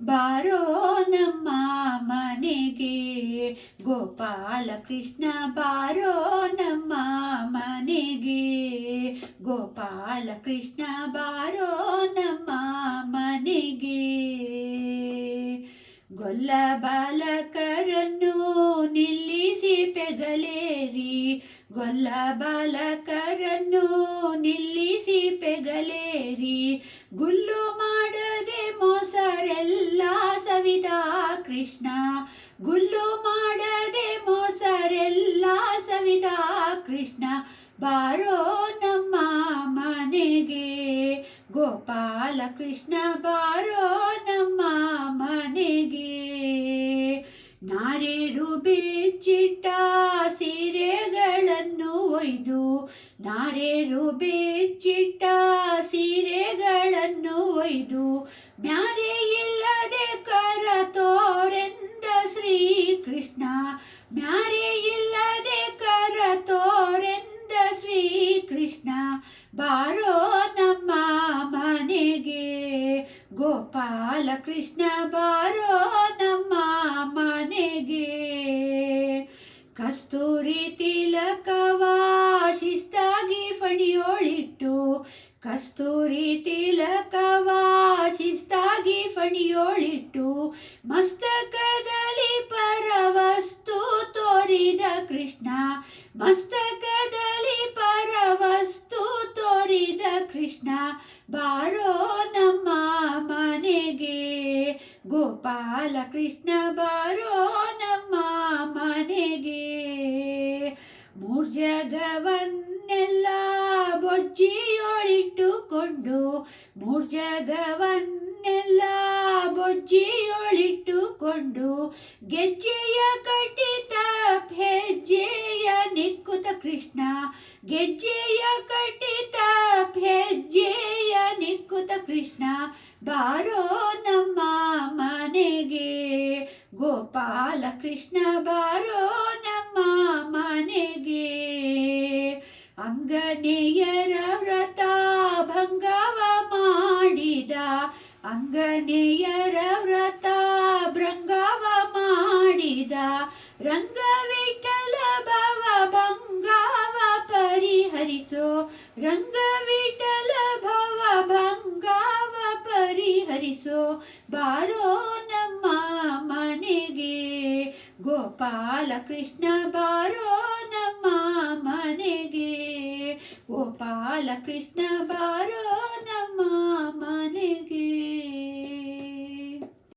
ಬಾರೋ ನಮ್ಮ ಮನೆಗೆ ಗೋಪಾಲ ಕೃಷ್ಣ ಬಾರೋ ನಮ್ಮ ಮನೆಗೆ ಗೋಪಾಲ ಕೃಷ್ಣ ಬಾರೋ ನಮ್ಮ ಮನೆಗೆ ಗೊಲ್ಲ ಬಾಲಕರನ್ನು ನಿಲ್ಲಿಸಿ ಪೆಗಲೇರಿ ಗೊಲ್ಲ ಬಾಲಕರನ್ನು ನಿಲ್ಲಿಸಿ ಪೆಗಲೇರಿ ಗುಲ್ಲು ಮಾಡದೆ ಮೊಸರೆಲ್ಲ ಸವಿದ ಕೃಷ್ಣ ಗುಲ್ಲು ಮಾಡದೆ ಮೊಸರೆಲ್ಲ ಸವಿದ ಕೃಷ್ಣ ಬಾರೋ ನಮ್ಮ ಮನೆಗೆ ಗೋಪಾಲ ಕೃಷ್ಣ ಬಾರೋ ನಮ್ಮ ಮನೆಗೆ ನಾರೇರು ಬೆಚ್ಚಿಟ್ಟ ಸೀರೆಗಳನ್ನು ಒಯ್ದು ನಾರೇರು ಬೆಚ್ಚಿಟ್ಟ ಸೀರೆಗಳನ್ನು ಒಯ್ದು ಮ್ಯಾರೆ ಇಲ್ಲದೆ ಕರ ತೋರೆಂದ ಶ್ರೀಕೃಷ್ಣ ಮ್ಯಾರೆ ಇಲ್ಲದೆ ಕರ ತೋರೆಂದ ಶ್ರೀಕೃಷ್ಣ ಬಾರೋ ನಮ್ಮ ಮನೆಗೆ ಗೋಪಾಲ ಕೃಷ್ಣ ಬಾರೋ ನಮ್ಮ ಮನೆಗೆ ಕಸ್ತೂರಿ ತಿಲಕವ ಶಿಸ್ತಾಗಿ ಫಣಿಯೋಳಿಟ್ಟು ಕಸ್ತೂರಿ ತಿಲಕವ ಶಿಸ್ತಾಗಿ ಫಣಿಯೋಳಿಟ್ಟು ಮಸ್ತಕದಲ್ಲಿ ಪರವಸ್ತು ತೋರಿದ ಕೃಷ್ಣ ಮಸ್ತಕದಲ್ಲಿ ಪರವಸ್ತು ತೋರಿದ ಕೃಷ್ಣ ಬಾರೋ ನಮ್ಮ ಮನೆಗೆ ಗೋಪಾಲ ಕೃಷ್ಣ ಬಾರೋ ನಮ್ಮ ಮನೆಗೆ ಮೂರ್ಜಗವನ್ನೆಲ್ಲ ಬೊಜ್ಜಿಯೊಳಿಟ್ಟುಕೊಂಡು ಮೂರ್ಜಗವನ್ನೆಲ್ಲ ಬೊಜ್ಜಿಯೊಳಿಟ್ಟುಕೊಂಡು ಗೆಜ್ಜೆಯ ಕಟ್ಟಿತ ಹೆಜ್ಜೆಯ ನಿಕ್ಕುತ ಕೃಷ್ಣ ಗೆಜ್ಜೆಯ ಕಟ್ಟಿತ ಹೆಜ್ಜೆಯ ನಿಕ್ಕುತ ಕೃಷ್ಣ ಬಾರೋ ನಮ್ಮ ಮನೆಗೆ ಗೋಪಾಲ ಕೃಷ್ಣ ಬಾರೋ ನಮ್ಮ ಮನೆಗೆ ಅಂಗನೆಯರ ವ್ರತ ಭಂಗವ ಮಾಡಿದ ಅಂಗನೆಯರ ವ್ರತ ಭೃಂಗವ ಮಾಡಿದ ರಂಗವಿಠಲ ಭವ ಭಂಗವ ಪರಿಹರಿಸೋ ರಂಗವಿಠಲ ಭವ ಭಂಗವ ಪರಿಹರಿಸೋ ಬಾರೋ ನಮ್ಮ ಮನೆಗೆ ಗೋಪಾಲ ಕೃಷ್ಣ ಬಾರೋ ನಮ್ಮ ಮನೆಗೆ ಗೋಪಾಲ ಕೃಷ್ಣ ಬಾರೋ ನಮ್ಮ ಮನೆಗೆ